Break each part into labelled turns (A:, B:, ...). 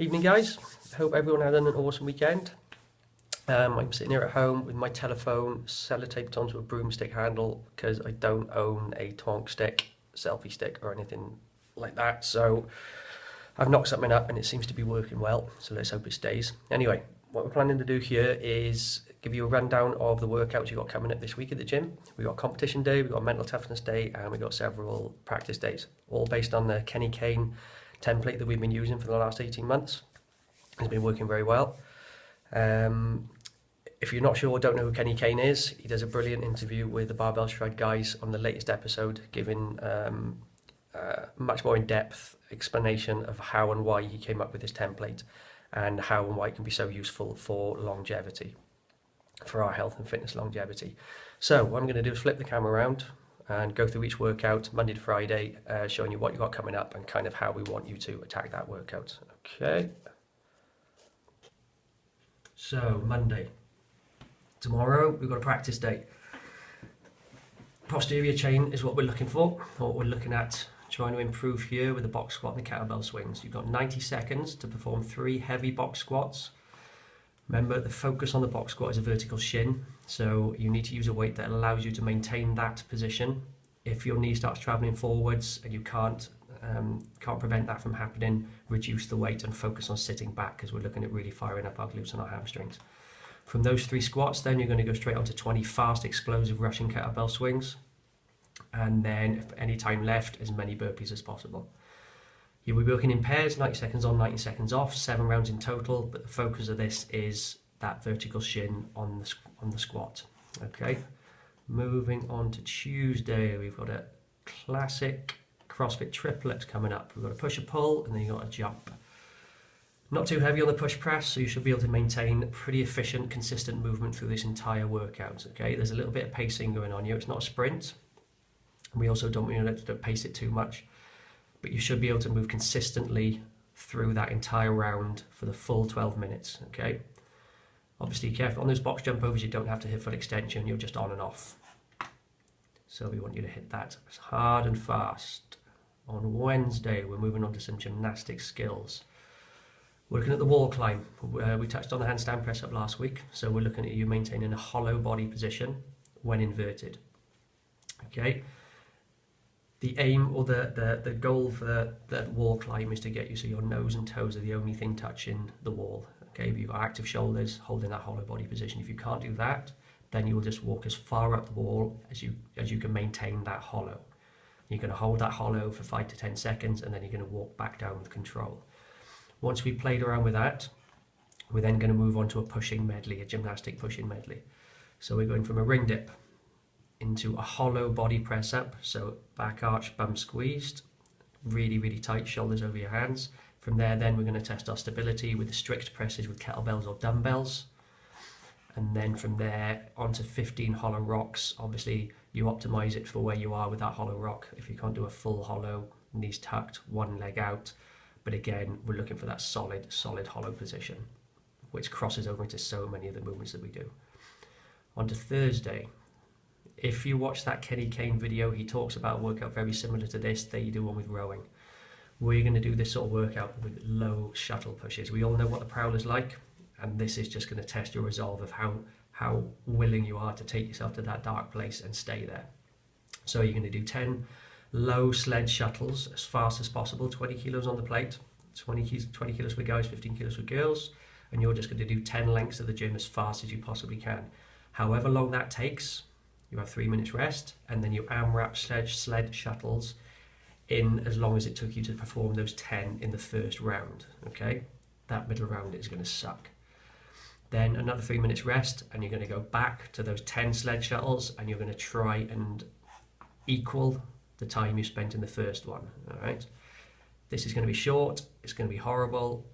A: Evening guys, hope everyone had an awesome weekend. I'm sitting here at home with my telephone sellotaped onto a broomstick handle because I don't own a tonk stick, selfie stick or anything like that. So I've knocked something up and it seems to be working well, so let's hope it stays. Anyway, what we're planning to do here is give you a rundown of the workouts you've got coming up this week at the gym. We've got competition day, we've got mental toughness day, and we've got several practice days, all based on the Kenny Kane template that we've been using for the last 18 months. It's been working very well. If you're not sure or don't know who Kenny Kane is, he does a brilliant interview with the Barbell Shred guys on the latest episode, giving much more in-depth explanation of how and why he came up with this template and how and why it can be so useful for longevity, for our health and fitness longevity. So what I'm going to do is flip the camera around and go through each workout Monday to Friday, showing you what you've got coming up and kind of how we want you to attack that workout. Okay. So Monday, tomorrow we've got a practice day. Posterior chain is what we're looking for, what we're looking at trying to improve here with the box squat and the kettlebell swings. You've got 90 seconds to perform 3 heavy box squats. Remember, the focus on the box squat is a vertical shin, so you need to use a weight that allows you to maintain that position. If your knee starts traveling forwards and you can't prevent that from happening, reduce the weight and focus on sitting back, because we're looking at really firing up our glutes and our hamstrings. From those 3 squats, then you're going to go straight on to 20 fast, explosive Russian kettlebell swings, and then if any time left, as many burpees as possible. You'll be working in pairs, 90 seconds on, 90 seconds off, 7 rounds in total, but the focus of this is that vertical shin on the squat. Okay, moving on to Tuesday, we've got a classic CrossFit triplet coming up. We've got a push, a pull, and then you've got a jump. Not too heavy on the push press, so you should be able to maintain pretty efficient, consistent movement through this entire workout. Okay, there's a little bit of pacing going on here. It's not a sprint. We also don't want to pace it too much, but you should be able to move consistently through that entire round for the full 12 minutes. Okay, obviously careful on those box jump overs. You don't have to hit full extension. You're just on and off. So we want you to hit that as hard and fast. On Wednesday, we're moving on to some gymnastic skills. We're looking at the wall climb. We touched on the handstand press up last week, so we're looking at you maintaining a hollow body position when inverted. Okay. The aim or the goal for that wall climb is to get you so your nose and toes are the only thing touching the wall. Okay, if you've got active shoulders, holding that hollow body position. If you can't do that, then you will just walk as far up the wall as you can maintain that hollow. You're going to hold that hollow for 5 to 10 seconds and then you're going to walk back down with control. Once we've played around with that, we're then going to move on to a pushing medley, a gymnastic pushing medley. So we're going from a ring dip into a hollow body press up, so back arch, bum squeezed, really, really tight, shoulders over your hands. From there, then we're going to test our stability with the strict presses with kettlebells or dumbbells. And then from there onto 15 hollow rocks. Obviously, you optimize it for where you are with that hollow rock. If you can't do a full hollow, knees tucked, one leg out. But again, we're looking for that solid hollow position, which crosses over into so many of the movements that we do. On to Thursday. If you watch that Kenny Kane video, he talks about a workout very similar to this that you do one with rowing. We're going to do this sort of workout with low shuttle pushes. We all know what the prowler's like, and this is just going to test your resolve of how willing you are to take yourself to that dark place and stay there. So you're going to do 10 low sled shuttles as fast as possible, 20 kilos on the plate, 20 kilos for guys, 15 kilos for girls, and you're just going to do 10 lengths of the gym as fast as you possibly can. However long that takes, you have 3 minutes rest, and then you AMRAP sled shuttles in as long as it took you to perform those 10 in the first round. Okay, that middle round is going to suck. Then another 3 minutes rest, and you're going to go back to those 10 sled shuttles, and you're going to try and equal the time you spent in the first one. All right, this is going to be short, it's going to be horrible,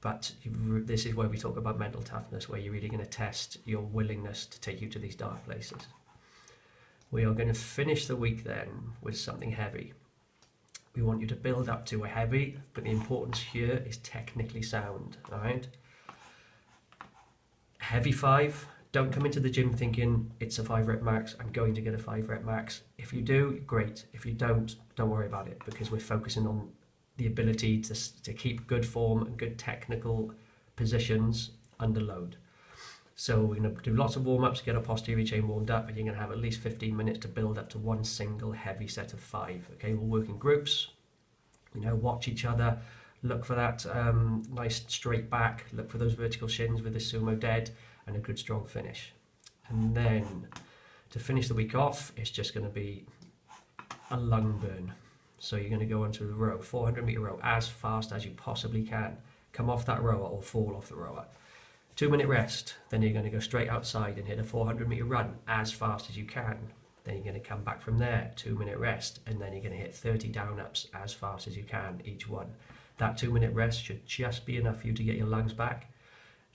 A: but this is where we talk about mental toughness, where you're really going to test your willingness to take you to these dark places. We are going to finish the week then with something heavy. We want you to build up to a heavy, but the importance here is technically sound. All right, heavy 5. Don't come into the gym thinking it's a 5 rep max, I'm going to get a 5 rep max. If you do, great. If you don't worry about it, because we're focusing on the ability to keep good form and good technical positions under load. So we're going to do lots of warm-ups, get our posterior chain warmed up, and you're going to have at least 15 minutes to build up to one single heavy set of 5. Okay, we'll work in groups, watch each other, look for that nice straight back, look for those vertical shins with the sumo dead, and a good strong finish. And then to finish the week off, it's just going to be a lung burn. So you're going to go onto the row, 400-meter row, as fast as you possibly can. Come off that rower or fall off the rower. 2-minute rest, then you're going to go straight outside and hit a 400-meter run as fast as you can. Then you're going to come back from there, 2-minute rest, and then you're going to hit 30 down-ups as fast as you can, each one. That 2-minute rest should just be enough for you to get your lungs back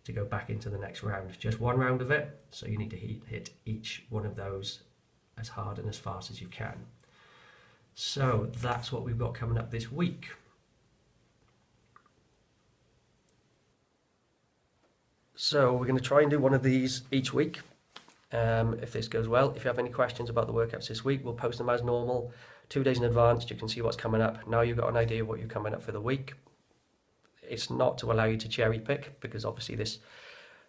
A: to go back into the next round. Just one round of it, so you need to hit each one of those as hard and as fast as you can. So that's what we've got coming up this week. So we're going to try and do one of these each week, if this goes well. If you have any questions about the workouts this week, we'll post them as normal 2 days in advance. You can see what's coming up. Now you've got an idea of what you're coming up for the week. It's not to allow you to cherry pick, because obviously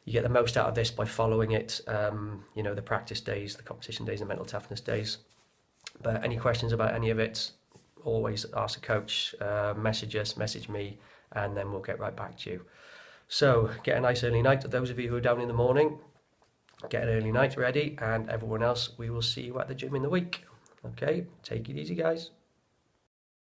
A: you get the most out of this by following it, the practice days, the competition days, the mental toughness days. But any questions about any of it, always ask a coach, message me, and then we'll get right back to you. So get a nice early night. Those of you who are down in the morning, get an early night ready, and everyone else, we will see you at the gym in the week. Okay, take it easy, guys.